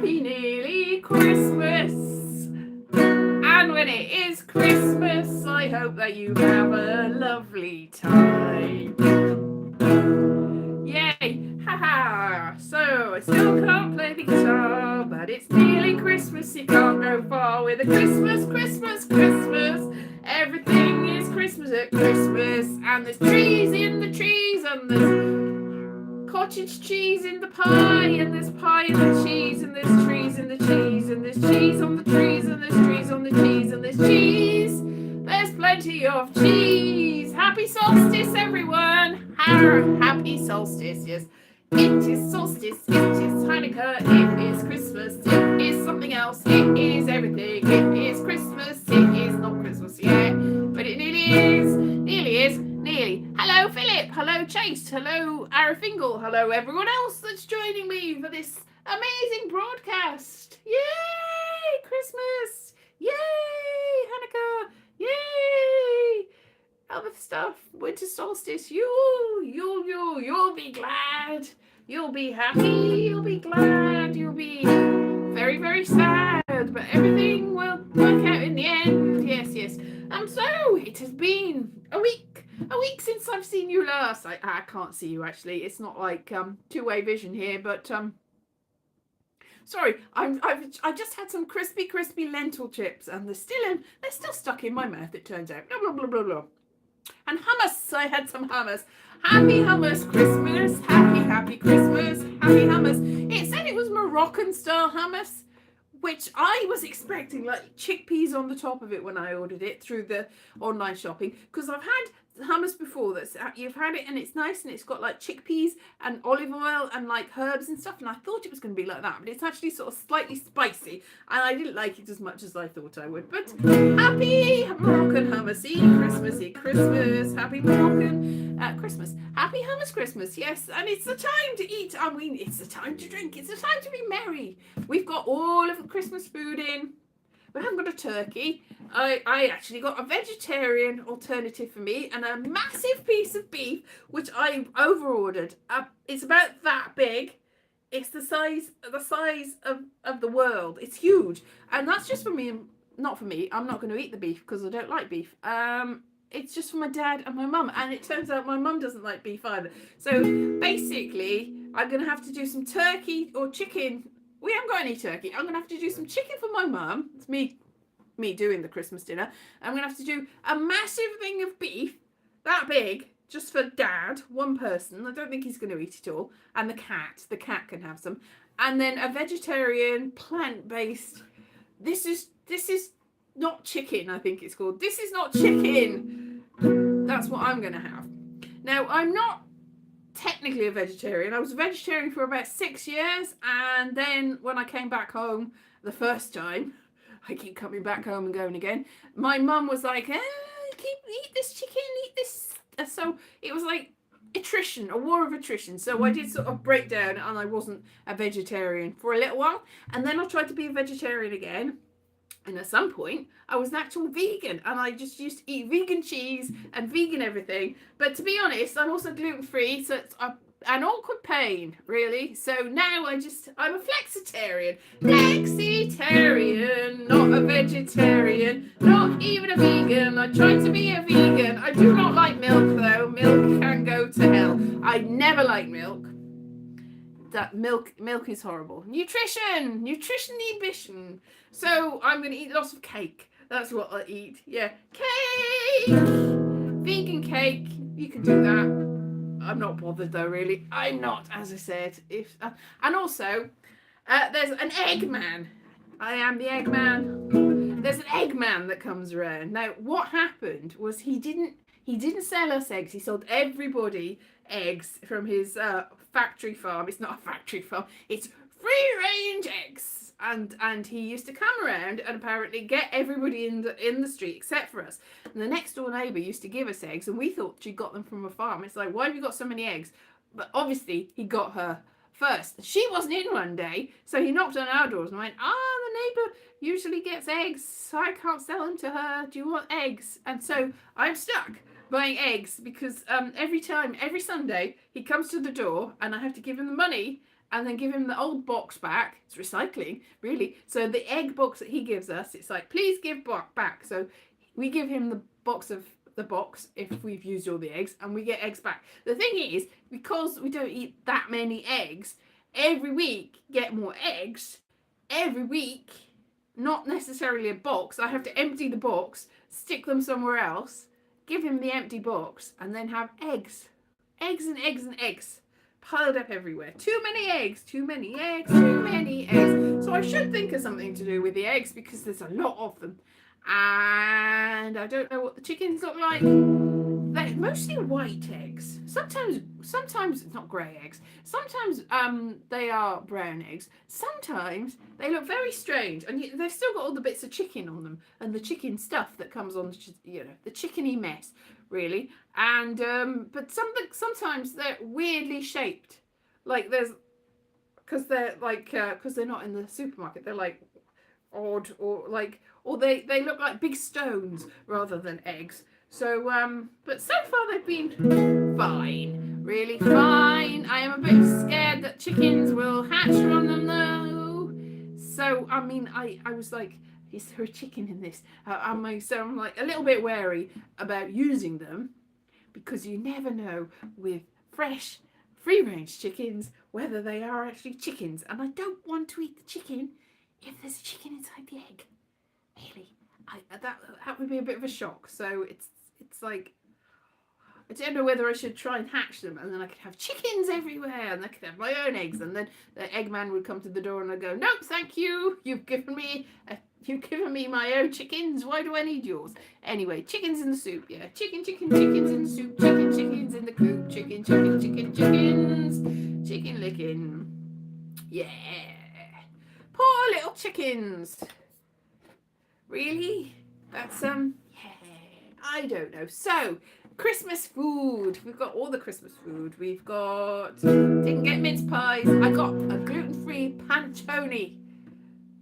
happy nearly Christmas. And when it is Christmas, I hope that you have a lovely time. Yay! Haha! So, I still can't play the guitar, but it's nearly Christmas. You can't go far with a Christmas, Christmas, Christmas. Everything is Christmas at Christmas. And there's trees in the trees, and there's cottage cheese in the pie, and there's pie in the cheese, and there's trees in the cheese, and there's cheese on the trees, and there's trees on the cheese, and there's cheese. There's plenty of cheese. Happy solstice, everyone. Happy solstice, yes. It is solstice, it is Hanukkah, it is Christmas, it is something else, it is everything, it is Christmas, it is not Christmas yet, but it nearly is, nearly. Hello Philip, hello Chase, hello Arafingal, hello everyone else that's joining me for this amazing broadcast. Yay, Christmas, yay, Hanukkah, yay. Other stuff, winter solstice, you'll be glad, you'll be happy, you'll be glad, you'll be very, very sad, but everything will work out in the end, yes. So it has been a week since I've seen you last. I can't see you actually, it's not like two-way vision here, but sorry, I just had some crispy lentil chips, and they're still stuck in my mouth, it turns out. Blah, blah, blah, blah, blah. And hummus, I had some hummus. Happy hummus Christmas, happy Christmas, happy hummus. It said it was Moroccan style hummus, which I was expecting like chickpeas on the top of it when I ordered it through the online shopping, because I've had hummus before that's you've had it and it's nice and it's got like chickpeas and olive oil and like herbs and stuff, and I thought it was going to be like that, but it's actually sort of slightly spicy and I didn't like it as much as I thought I would. But happy Moroccan hummusy Christmas, happy Moroccan Christmas, happy hummus Christmas, yes. And it's the time to eat, I mean it's the time to drink, it's the time to be merry. We've got all of the Christmas food in. We haven't got a turkey. I actually got a vegetarian alternative for me and a massive piece of beef, which I over-ordered. It's about that big. It's the size of the world. It's huge. And that's just for me, not for me. I'm not going to eat the beef because I don't like beef. It's just for my dad and my mum. And it turns out my mum doesn't like beef either. So basically, I'm going to have to do some turkey or chicken. We haven't got any turkey. I'm going to have to do some chicken for my mum. It's me doing the Christmas dinner. I'm going to have to do a massive thing of beef, that big, just for dad, one person. I don't think he's going to eat it all. And the cat can have some. And then a vegetarian, plant-based. This is not chicken, I think it's called. This is not chicken. That's what I'm going to have. Now, I'm not technically a vegetarian. I was a vegetarian for about 6 years, and then when I came back home the first time, I keep coming back home and going again, my mum was like, eat this chicken, eat this. So it was like attrition, a war of attrition. So I did sort of break down and I wasn't a vegetarian for a little while, and then I tried to be a vegetarian again. And at some point, I was an actual vegan, and I just used to eat vegan cheese and vegan everything. But to be honest, I'm also gluten-free, so it's an awkward pain, really. So now I'm a flexitarian. Flexitarian, not a vegetarian, not even a vegan. I tried to be a vegan. I do not like milk, though. Milk can go to hell. I never like milk. That milk is horrible. Nutrition inhibition. So I'm going to eat lots of cake. That's what I eat. Yeah, cake, vegan cake. You can do that. I'm not bothered though, really. I'm not, as I said. And also, there's an Eggman. I am the Eggman. There's an Eggman that comes around. Now, what happened was he didn't sell us eggs. He sold everybody eggs from his factory farm. It's not a factory farm. It's free-range eggs. And he used to come around and apparently get everybody in the street except for us. And the next door neighbour used to give us eggs, and we thought she got them from a farm. It's like, why have you got so many eggs? But obviously he got her first. She wasn't in one day, so he knocked on our doors and went, the neighbour usually gets eggs, so I can't sell them to her. Do you want eggs? And so I'm stuck buying eggs because every Sunday he comes to the door and I have to give him the money and then give him the old box back. It's recycling, really. So the egg box that he gives us, it's like, please give back. So we give him the box if we've used all the eggs, and we get eggs back. The thing is, because we don't eat that many eggs, every week get more eggs. Every week, not necessarily a box. I have to empty the box, stick them somewhere else, give him the empty box, and then have eggs. Eggs and eggs and eggs piled up everywhere. Too many eggs, too many eggs, too many eggs. So I should think of something to do with the eggs because there's a lot of them. And I don't know what the chickens look like. They're mostly white eggs. Sometimes not grey eggs. Sometimes they are brown eggs. Sometimes they look very strange, and they've still got all the bits of chicken on them and the chicken stuff that comes on, the chickeny mess, really. And but sometimes they're weirdly shaped, like because they're not in the supermarket. They're like odd, or they look like big stones rather than eggs. So, but so far they've been fine, really fine. I am a bit scared that chickens will hatch from them though. So, I mean, I was like, is there a chicken in this? So I'm like a little bit wary about using them because you never know with fresh, free-range chickens whether they are actually chickens. And I don't want to eat the chicken if there's a chicken inside the egg. Really, that would be a bit of a shock. So it's like, I don't know whether I should try and hatch them, and then I could have chickens everywhere, and I could have my own eggs, and then the Eggman would come to the door, and I'd go, nope, thank you. You've given me my own chickens. Why do I need yours? Anyway, chickens in the soup. Yeah, chickens in the soup. Chickens in the coop. Chickens. Chicken licking. Yeah. Poor little chickens. Really? That's yeah. I don't know. So, Christmas food. We've got all the Christmas food. We've got, didn't get mince pies. I got a gluten-free panettone.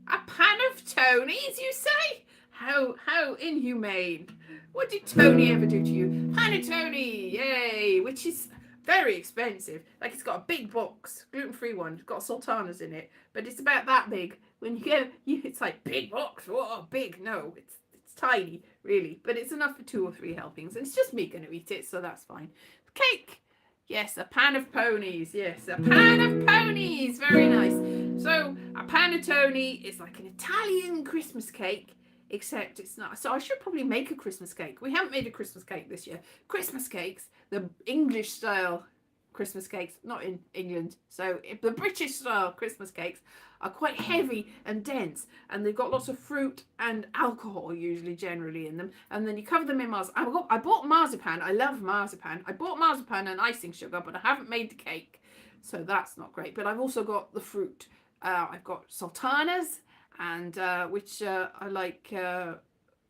A pan of Tonys, you say? How inhumane. What did Tony ever do to you? Panettone, yay, which is very expensive. Like, it's got a big box, gluten-free one. It's got sultanas in it, but it's about that big. When you go, it's like, big box, whoa, big. No, it's tiny, really, but it's enough for 2 or 3 helpings, and it's just me going to eat it, so that's fine. Cake, yes, a pan of ponies, yes, a pan of ponies, very nice. So a panettone is like an Italian Christmas cake, except it's not. So I should probably make a Christmas cake. We haven't made a Christmas cake this year. Christmas cakes, the English style Christmas cakes, not in England, so the British style Christmas cakes are quite heavy and dense, and they've got lots of fruit and alcohol usually generally in them, and then you cover them in marzipan. I bought marzipan. I love marzipan. I bought marzipan and icing sugar, but I haven't made the cake, so that's not great. But I've also got the fruit. I've got sultanas, and which I like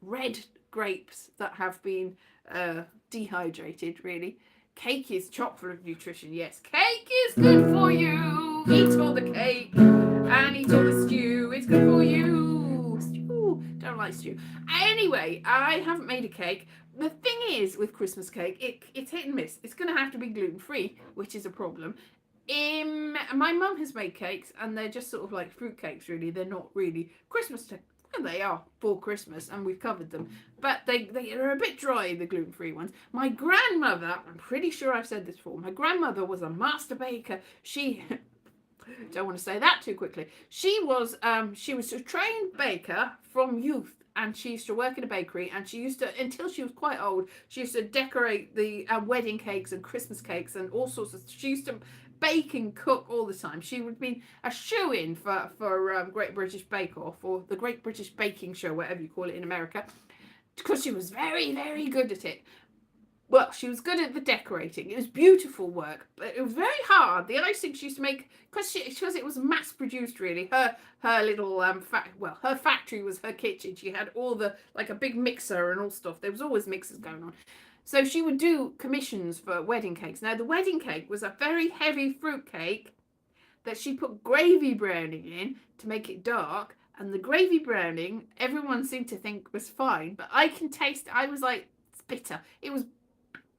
red grapes that have been dehydrated, really. Cake is chock full of nutrition. Yes, cake is good for you. Eat all the cake and eat all the stew. It's good for you. Stew. Don't like stew. Anyway, I haven't made a cake. The thing is with Christmas cake, it's hit and miss. It's going to have to be gluten-free, which is a problem. My mum has made cakes, and they're just sort of like fruit cakes, really. They're not really Christmas they are for Christmas, and we've covered them, but they are a bit dry, the gluten-free ones. My grandmother, I'm pretty sure I've said this before, my grandmother was a master baker. She don't want to say that too quickly. She was a trained baker from youth, and she used to work in a bakery, and she used to, until she was quite old, she used to decorate the wedding cakes and Christmas cakes and all sorts of, she used to bake and cook all the time. She would have been a shoe-in for Great British Bake Off, or the Great British Baking Show, whatever you call it in America, because she was very, very good at it. Well, she was good at the decorating. It was beautiful work, but it was very hard. The icing she used to make, because it was mass-produced, really. Her little her factory was her kitchen. She had all the, like a big mixer and all stuff. There was always mixers going on. So she would do commissions for wedding cakes. Now, the wedding cake was a very heavy fruit cake that she put gravy browning in to make it dark. And the gravy browning, everyone seemed to think was fine. But I can taste, I was like, it's bitter. It was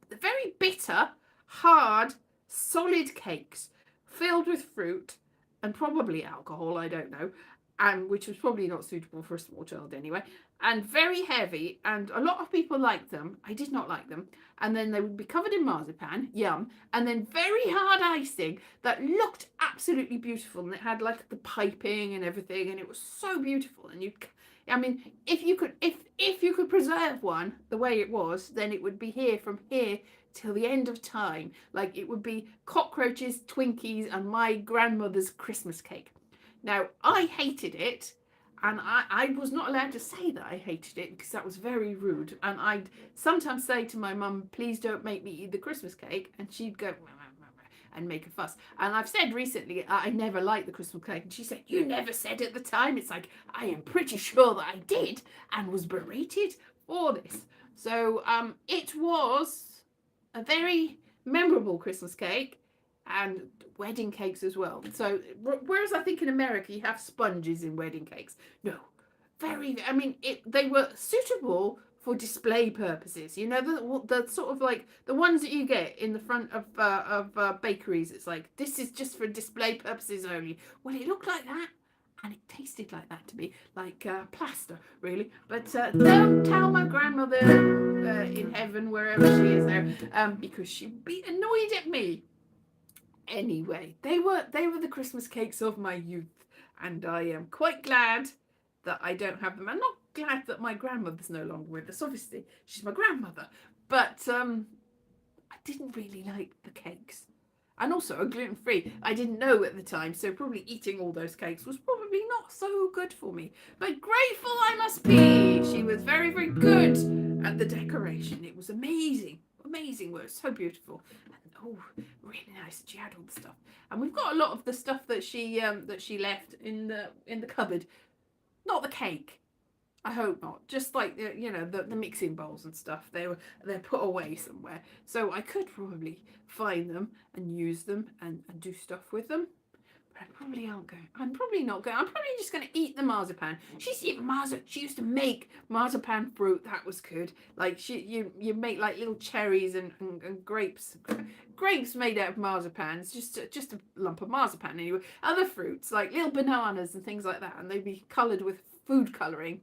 very bitter, hard, solid cakes filled with fruit and probably alcohol, I don't know, and which was probably not suitable for a small child anyway, and very heavy, and a lot of people liked them. I did not like them. And then they would be covered in marzipan, yum, and then very hard icing that looked absolutely beautiful, and it had like the piping and everything, and it was so beautiful. And I mean, if you could preserve one the way it was, then it would be here from here till the end of time. Like it would be cockroaches, Twinkies, and my grandmother's Christmas cake. Now, I hated it, and I was not allowed to say that I hated it because that was very rude. And I'd sometimes say to my mum, please don't make me eat the Christmas cake. And she'd go, and make a fuss. And I've said recently, I never liked the Christmas cake. And she said, you never said at the time. It's like, I am pretty sure that I did and was berated for this. So it was a very memorable Christmas cake and wedding cakes as well. So whereas I think in America you have sponges in wedding cakes, no, they were suitable for display purposes. You know, the sort of like the ones that you get in the front of bakeries. It's like, this is just for display purposes only. Well, it looked like that. And it tasted like that to me, like plaster, really. But don't tell my grandmother in heaven, wherever she is now, because she'd be annoyed at me. Anyway, they were the Christmas cakes of my youth, and I am quite glad that I don't have them. I'm not glad that my grandmother's no longer with us. Obviously, she's my grandmother, but I didn't really like the cakes. And also, I'm gluten-free. I didn't know at the time, so probably eating all those cakes was probably not so good for me. But grateful I must be. She was very, very good at the decoration. It was amazing. Amazing work. So beautiful. And, oh, really nice. She had all the stuff. And we've got a lot of the stuff that she left in the cupboard. Not the cake. I hope not. Just like the mixing bowls and stuff. They're put away somewhere. So I could probably find them and use them and do stuff with them. But I probably aren't going. I'm probably not going. I'm probably just going to eat the marzipan. She used to make marzipan fruit. That was good. Like you make like little cherries and grapes. Grapes made out of marzipan. It's just a lump of marzipan anyway. Other fruits like little bananas and things like that, and they'd be coloured with food colouring.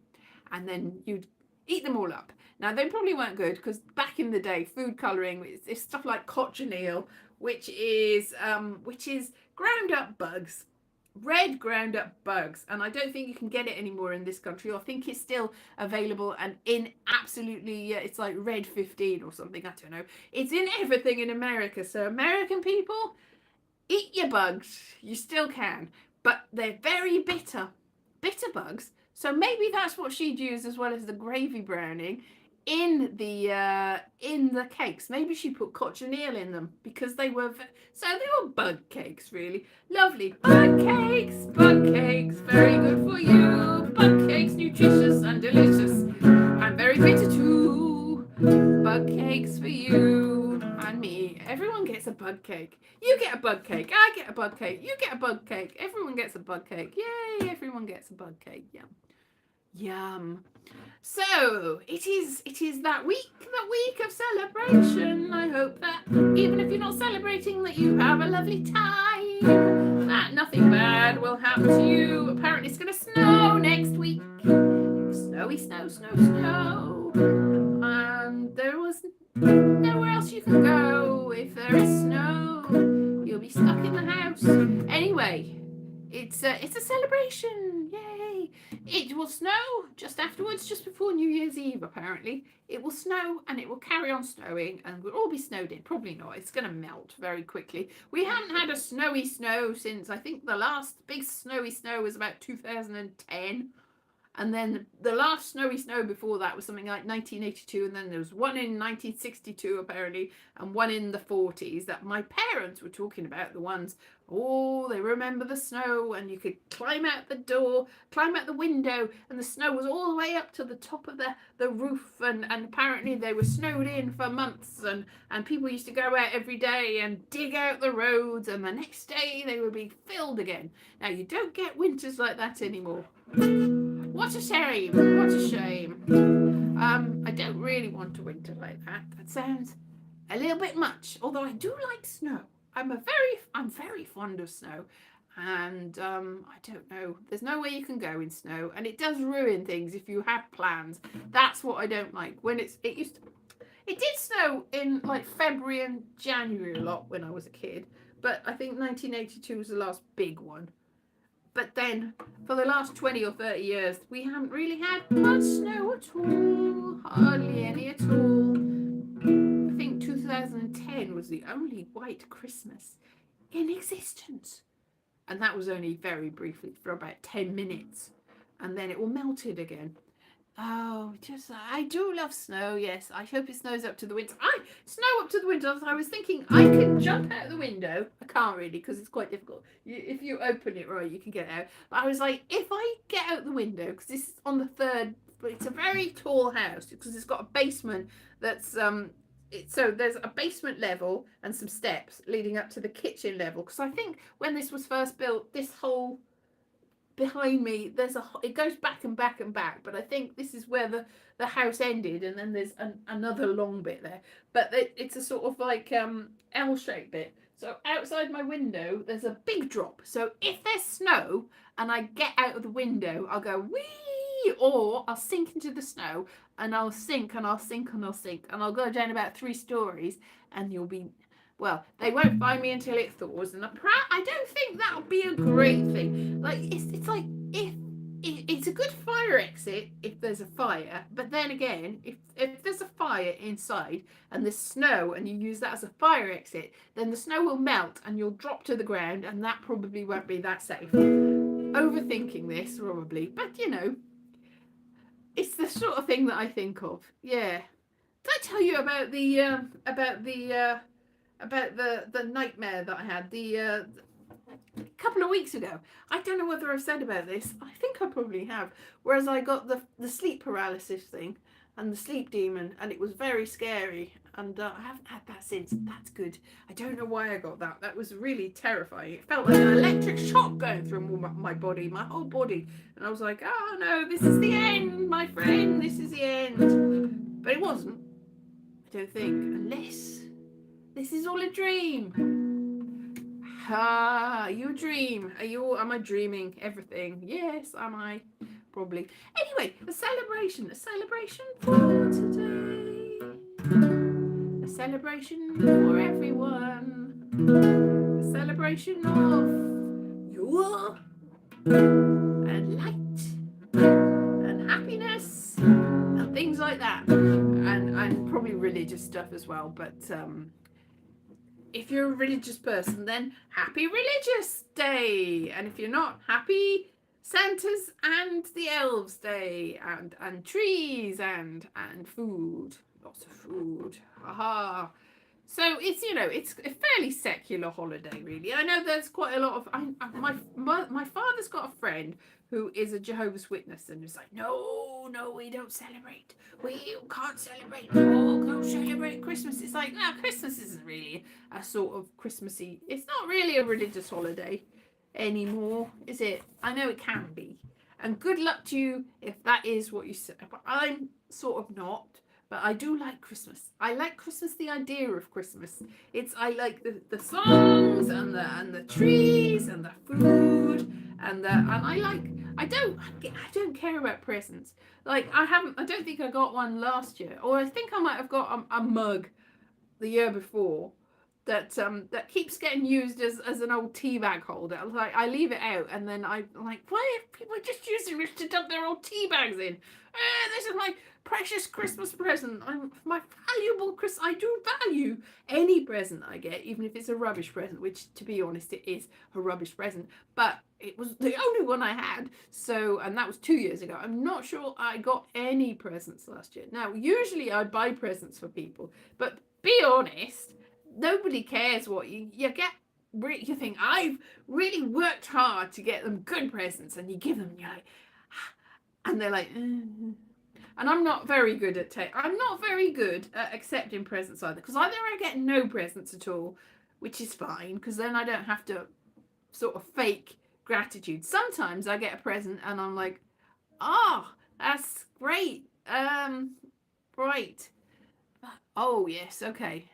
And then you'd eat them all up. Now, they probably weren't good because back in the day, food colouring is stuff like cochineal, which is ground up bugs, red ground up bugs. And I don't think you can get it anymore in this country. I think it's still available and in absolutely, it's like red 15 or something. I don't know. It's in everything in America. So American people, eat your bugs. You still can. But they're very bitter bugs. So maybe that's what she'd use as well as the gravy browning in the cakes. Maybe she put cochineal in them because they were bug cakes, really lovely bug cakes, very good for you. Bug cakes, nutritious and delicious, and very bitter too. Bug cakes for you and me. Everyone gets a bug cake. You get a bug cake. I get a bug cake. You get a bug cake. Everyone gets a bug cake. Yay! Everyone gets a bug cake. Yum. Yum. So it is that week of celebration. I hope that even if you're not celebrating, that you have a lovely time, that nothing bad will happen to you. Apparently it's going to snow next week. Snowy snow, and there was nowhere else you can go. If there is snow, you'll be stuck in the house. Anyway, it's a celebration. Yay! It will snow just afterwards, just before New Year's Eve, apparently. It will snow and it will carry on snowing and we'll all be snowed in. Probably not. It's going to melt very quickly. We haven't had a snowy snow since, I think the last big snowy snow was about 2010. And then the last snowy snow before that was something like 1982. And then there was one in 1962, apparently, and one in the 40s that my parents were talking about. The ones, they remember the snow, and you could climb out the door, climb out the window, and the snow was all the way up to the top of the roof. And apparently they were snowed in for months. And people used to go out every day and dig out the roads. And the next day they would be filled again. Now, you don't get winters like that anymore. What a shame. What a shame. I don't really want a winter like that. That sounds a little bit much. Although I do like snow. I'm very fond of snow. and I don't know. There's no way you can go in snow, and it does ruin things if you have plans. That's what I don't like. When it did snow in like February and January a lot when I was a kid, but I think 1982 was the last big one. But then for the last 20 or 30 years, we haven't really had much snow at all, hardly any at all. I think 2010 was the only white Christmas in existence. And that was only very briefly for about 10 minutes. And then it all melted again. Oh, just I do love snow. Yes, I hope it snows up to the window. Snow up to the window. I was thinking I could jump out the window. I can't really because it's quite difficult. If you open it right, you can get out. But I was like, if I get out the window, because this is on the third, but it's a very tall house because it's got a basement that's so there's a basement level and some steps leading up to the kitchen level. Because I think when this was first built, this whole behind me it goes back and back and back, but I think this is where the house ended, and then there's another long bit there, but it's a sort of like L-shaped bit. So outside my window there's a big drop, so if there's snow and I get out of the window, I'll go wee, or I'll sink into the snow, and I'll sink and I'll sink and I'll sink, and I'll go down about 3 stories, and you'll be, well, they won't find me until it thaws, and I don't think that'll be a great thing. Like it's like if it's a good fire exit if there's a fire, but then again, if there's a fire inside and there's snow and you use that as a fire exit, then the snow will melt and you'll drop to the ground, and that probably won't be that safe. Overthinking this probably, but it's the sort of thing that I think of. Yeah. Did I tell you about the nightmare that I had a couple of weeks ago? I don't know whether I've said about this. I think I probably have. Whereas I got the sleep paralysis thing and the sleep demon, and it was very scary. And I haven't had that since. That's good. I don't know why I got that. That was really terrifying. It felt like an electric shock going through my body, my whole body. And I was like, oh no, this is the end, my friend. This is the end. But it wasn't. I don't think. Unless this is all a dream. You a dream? Am I dreaming everything? Yes, am I? Probably. Anyway, a celebration for today. A celebration for everyone. A celebration of you and light and happiness and things like that. And probably religious stuff as well, but if you're a religious person, then happy Religious Day. And if you're not, happy Santa's and the Elves Day, and trees and food. Lots of food. Aha. So it's a fairly secular holiday, really. I know there's quite a lot of my father's got a friend who is a Jehovah's Witness, and it's like, no, we don't celebrate. We can't celebrate. Oh, go celebrate Christmas. It's like, no, Christmas isn't really a sort of Christmassy. It's not really a religious holiday anymore, is it? I know it can be. And good luck to you if that is what you say. But I'm sort of not. But I do like Christmas. I like Christmas, the idea of Christmas. I like the songs and the trees and the food and I don't care about presents. Like I don't think I got one last year, or I think I might have got a mug the year before that keeps getting used as an old tea bag holder. Like I leave it out, and then I'm like, why are people just using it to dump their old tea bags in? This is my precious Christmas present. My valuable Christmas. I do value any present I get, even if it's a rubbish present, which to be honest it is a rubbish present, but it was the only one I had, and that was 2 years ago. I'm not sure I got any presents last year. Now usually I buy presents for people, but be honest, nobody cares what you get. You think, I've really worked hard to get them good presents, and you give them, and you're like, and they're like, and I'm not very good at accepting presents either, because either I get no presents at all, which is fine, because then I don't have to sort of fake gratitude. Sometimes I get a present and I'm like, that's great, right, oh yes, okay.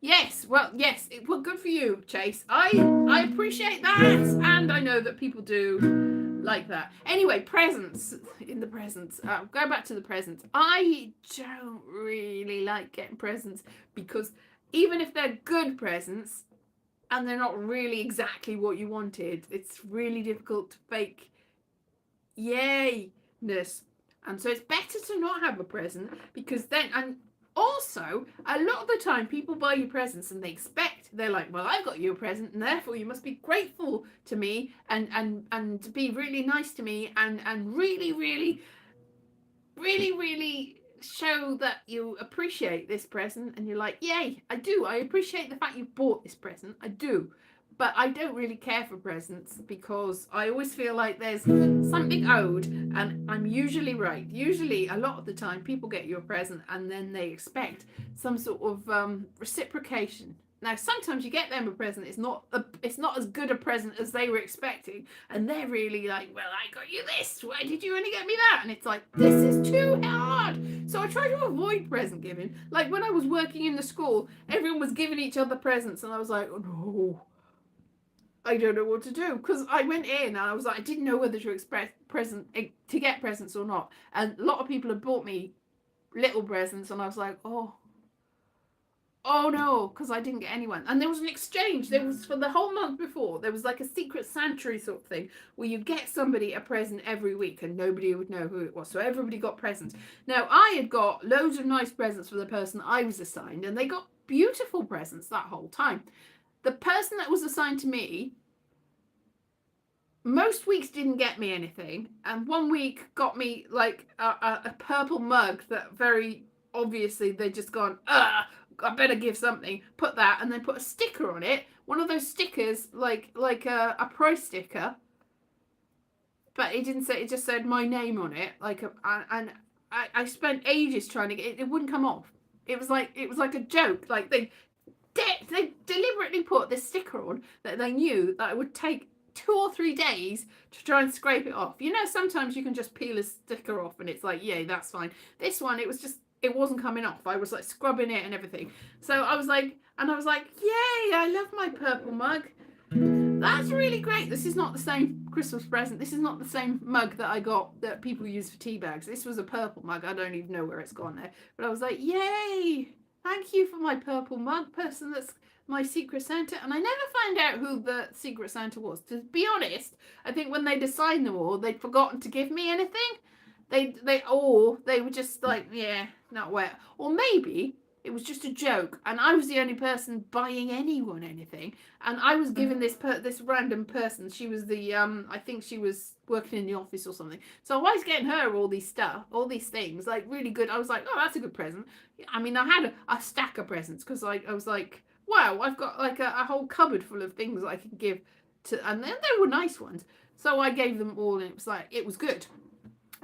Yes, well, yes, well, good for you, Chase. I appreciate that, and I know that people do like that. Anyway, presents in the presents. Go back to the presents. I don't really like getting presents because even if they're good presents and they're not really exactly what you wanted, it's really difficult to fake yayness. And so it's better to not have a present because then, and also a lot of the time people buy you presents and they're like, well, I've got you a present and therefore you must be grateful to me and be really nice to me and really show that you appreciate this present. And you're like, yay, I do, I appreciate the fact you bought this present, I do. But I don't really care for presents because I always feel like there's something owed, and I'm usually right. Usually, a lot of the time, people get you a present and then they expect some sort of reciprocation. Now, sometimes you get them a present, it's not as good a present as they were expecting, and they're really like, well, I got you this, why did you only get me that? And it's like, this is too hard. So I try to avoid present giving. Like when I was working in the school, everyone was giving each other presents, and I was like, oh no, I don't know what to do, because I went in and I was like, I didn't know whether to get presents or not, and a lot of people had bought me little presents, and I was like, oh no, because I didn't get anyone. And there was an exchange. There was, for the whole month before, there was like a secret Santa sort of thing where you get somebody a present every week and nobody would know who it was. So everybody got presents. Now, I had got loads of nice presents for the person I was assigned, and they got beautiful presents that whole time. The person that was assigned to me most weeks didn't get me anything, and one week got me like a purple mug that very obviously they'd just gone, I better give something, put that, and then put a sticker on it, one of those stickers like a price sticker, but it didn't say, it just said my name on it, and I spent ages trying to get it, it wouldn't come off. It was like a joke. Like they deliberately put this sticker on that they knew that it would take 2 or 3 days to try and scrape it off. You know, sometimes you can just peel a sticker off and it's like, yeah, that's fine. This one, it wasn't coming off. I was like scrubbing it and everything. So I was like, yay, I love my purple mug. That's really great. This is not the same Christmas present. This is not the same mug that I got that people use for tea bags. This was a purple mug. I don't even know where it's gone there. But I was like, yay, thank you for my purple mug, person that's my Secret Santa. And I never found out who the Secret Santa was. To be honest, I think when they'd assigned them all, they'd forgotten to give me anything. They were just like, yeah, not wet. Or maybe it was just a joke, and I was the only person buying anyone anything, and I was giving this random person. She was the I think she was working in the office or something. So I was getting her all these things, like really good. I was like, oh, that's a good present. I mean, I had a stack of presents because I was like, wow, I've got like a whole cupboard full of things I can give to, and then they were nice ones. So I gave them all, and it was good.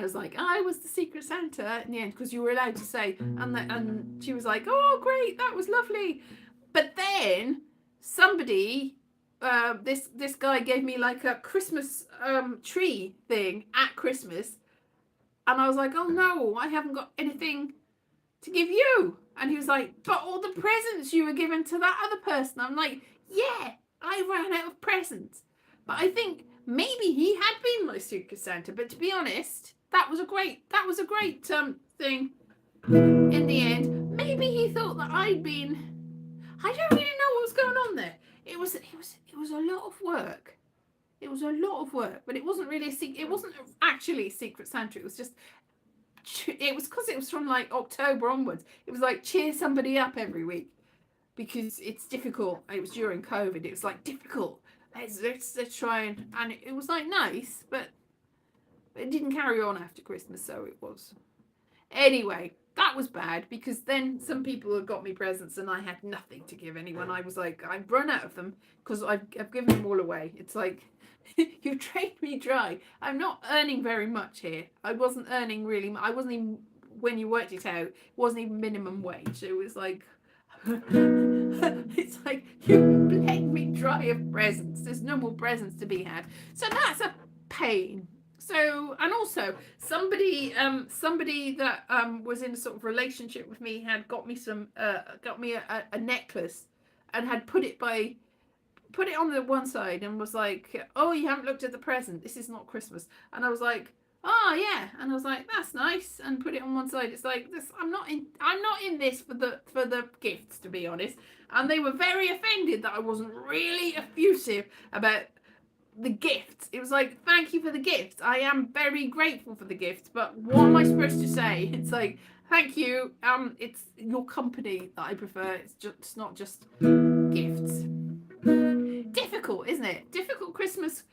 I was like, I was the Secret Santa in the end, because you were allowed to say, and she was like, oh, great, that was lovely. But then somebody, this guy gave me like a Christmas tree thing at Christmas, and I was like, oh no, I haven't got anything to give you. And he was like, but all the presents you were given to that other person. I'm like, yeah, I ran out of presents. But I think maybe he had been my Secret Santa, but to be honest, that was a great thing in the end. Maybe he thought that I'd been, I don't really know what was going on there. It was a lot of work. It was a lot of work, but it wasn't really it wasn't actually a Secret Santa. It was just, it was because it was from like October onwards. It was like cheer somebody up every week, because it's difficult. It was during COVID. It was like difficult. Let's try and it was like nice, but it didn't carry on after Christmas, so it was. Anyway, that was bad, because then some people had got me presents and I had nothing to give anyone. I was like, I've run out of them because I've given them all away. It's like, you drained me dry. I'm not earning very much here. I wasn't earning really. I wasn't even, when you worked it out, it wasn't even minimum wage. It was like, it's like, you bled me dry of presents. There's no more presents to be had. So that's a pain. So, and also somebody that was in a sort of relationship with me had got me a necklace, and had put it on the one side and was like, oh, you haven't looked at the present, this is not Christmas. And I was like, oh yeah, and I was like, that's nice, and put it on one side. It's like, this, I'm not in this for the gifts, to be honest. And they were very offended that I wasn't really effusive about the gifts. It was like, thank you for the gifts, I am very grateful for the gifts, but what am I supposed to say? It's like, thank you, it's your company that I prefer. It's not just gifts. Difficult, isn't it? Difficult. Christmas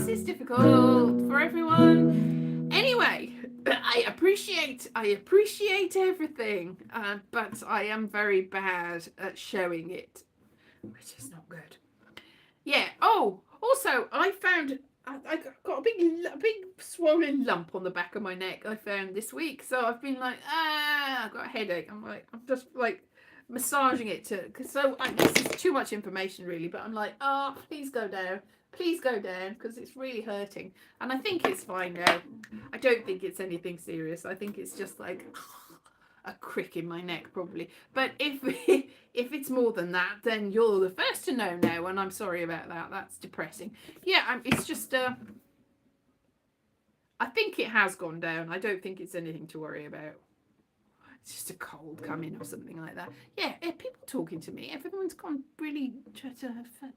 is difficult for everyone. Anyway, I appreciate everything, but I am very bad at showing it, which is not good. Yeah. Oh, also, I found I got a big swollen lump on the back of my neck I found this week. So I've been like, I've got a headache. I'm just like massaging it so this is too much information really, but I'm like, oh, please go down, because it's really hurting. And I think it's fine now. I don't think it's anything serious. I think it's just like a crick in my neck probably. But if it's more than that, then you're the first to know now, and I'm sorry about that. That's depressing. Yeah, it's just I think it has gone down. I don't think it's anything to worry about. It's just a cold coming or something like that. Yeah, people talking to me. Everyone's gone really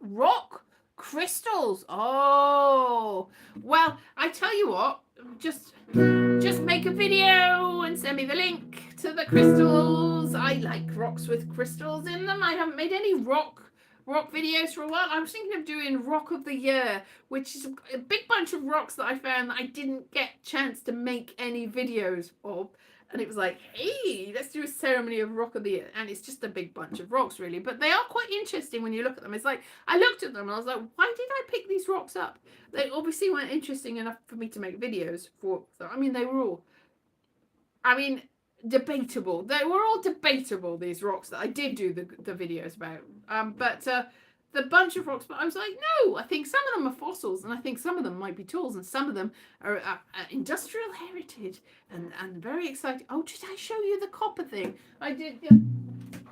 rock crystals. Oh, well, I tell you what, just make a video and send me the link to the crystals. I like rocks with crystals in them. I haven't made any rock videos for a while. I was thinking of doing Rock of the Year, which is a big bunch of rocks that I found that I didn't get a chance to make any videos of. And it was like, hey, let's do a ceremony of Rock of the Year. And it's just a big bunch of rocks, really. But they are quite interesting when you look at them. It's like, I looked at them and I was like, why did I pick these rocks up? They obviously weren't interesting enough for me to make videos for. So, I mean, they were all, debatable. They were all debatable, these rocks that I did do the videos about. But the bunch of rocks, but I was like, no, I think some of them are fossils, and I think some of them might be tools, and some of them are industrial heritage, and very exciting. Oh, did I show you the copper thing? I did, yeah.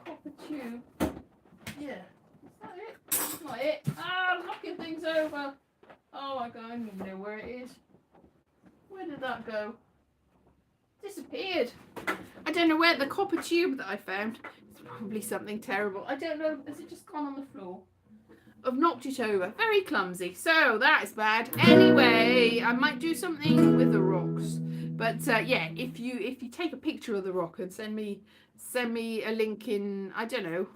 Copper tube. Yeah. Is that it? That's not it. I'm knocking things over. Oh my god, I don't even know where it is. Where did that go? Disappeared. I don't know where the copper tube that I found. It's probably something terrible. I don't know. Has it just gone on the floor? I've knocked it over. Very clumsy. So that is bad. Anyway, I might do something with the rocks. But yeah, if you take a picture of the rock and send me a link in, I don't know,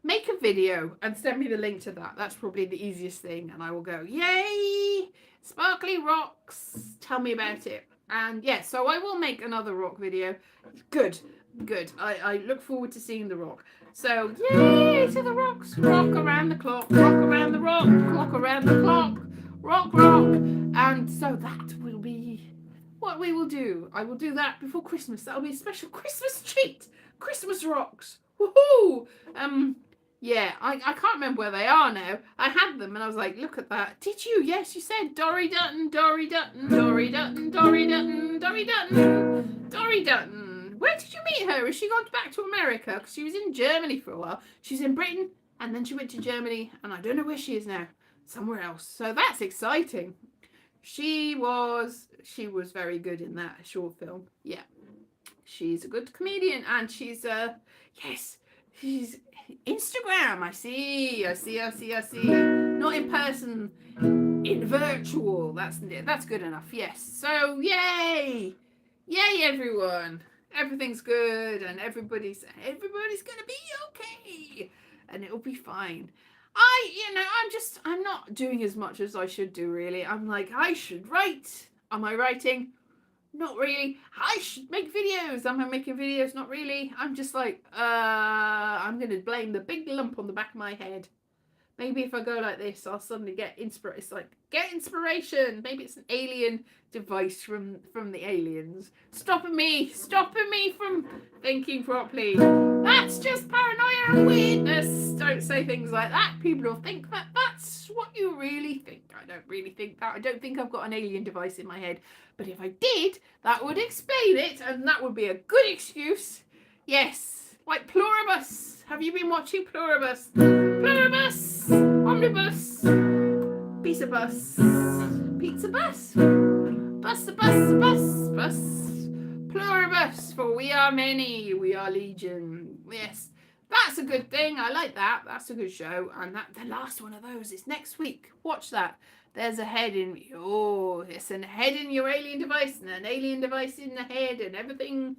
make a video and send me the link to that. That's probably the easiest thing, and I will go, yay, sparkly rocks. Tell me about it. And yeah, so I will make another rock video. Good. I look forward to seeing the rock. So, yay to the rocks. Rock around the clock. Rock around the rock. Clock around the clock. Rock. And so that will be what we will do. I will do that before Christmas. That'll be a special Christmas treat. Christmas rocks. Woohoo! Yeah, I can't remember where they are now. I had them and I was like, look at that. Did you? Yes, you said Dory Dutton. Where did you meet her? Has she gone back to America? Because she was in Germany for a while. She's in Britain and then she went to Germany and I don't know where she is now. Somewhere else. So that's exciting. She was very good in that short film. Yeah. She's a good comedian and she's she's Instagram. I see. Not in person, in virtual. That's good enough. Yes. So yay everyone. Everything's good and everybody's gonna be okay and it'll be fine. I'm not doing as much as I should do really. I'm like, I should write. Am I writing? Not really. I should make videos. Am I making videos? Not really. I'm just like, I'm going to blame the big lump on the back of my head. Maybe if I go like this, I'll suddenly get inspiration. It's like, get inspiration. Maybe it's an alien device from the aliens. Stopping me from thinking properly. That's just paranoia and weirdness. Don't say things like that. People will think that that's that's what you really think. I don't really think that. I don't think I've got an alien device in my head. But if I did, that would explain it, and that would be a good excuse. Yes, like Pluribus. Have you been watching Pluribus? Pluribus, omnibus, pizza bus, pizza bus, bus, pluribus, for we are many, we are legion. Yes, that's a good thing. I like that. That's a good show. And that the last one of those is next week. Watch that. There's a head in, oh, it's a head in your alien device and an alien device in the head and everything,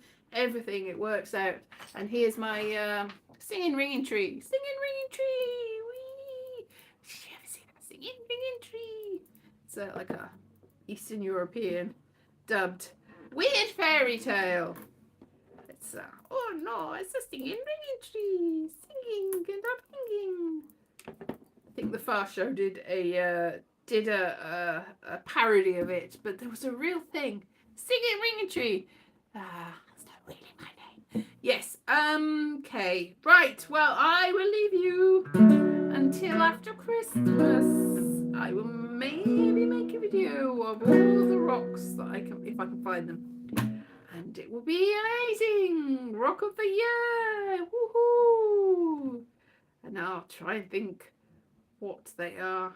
it works out. And here's my singing ringing tree. Singing ringing tree. Wee. Did you ever see that singing ringing tree? It's like a Eastern European dubbed weird fairy tale. It's oh no, it's a singing ringing tree. Singing and I'm singing. I think the Far Show did a parody of it, but there was a real thing. Singing ringing tree. That's not really my name. Yes. Okay. Right. Well, I will leave you until after Christmas. I will maybe make a video of all the rocks that I can, if I can find them, and it will be amazing. Rock of the year. Woohoo! And I'll try and think what they are.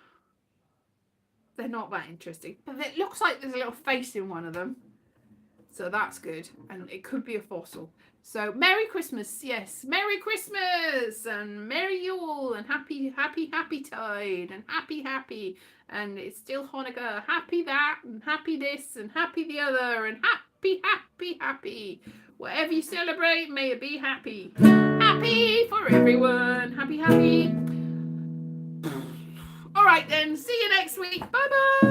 They're not that interesting, but it looks like there's a little face in one of them, so that's good, and it could be a fossil. So Merry Christmas, yes, Merry Christmas and Merry Yule and happy tide and happy, and it's still Hanukkah. Happy that and happy this and happy the other and happy. Whatever you celebrate, may it be happy. Happy for everyone. Happy. All right then, see you next week. Bye bye.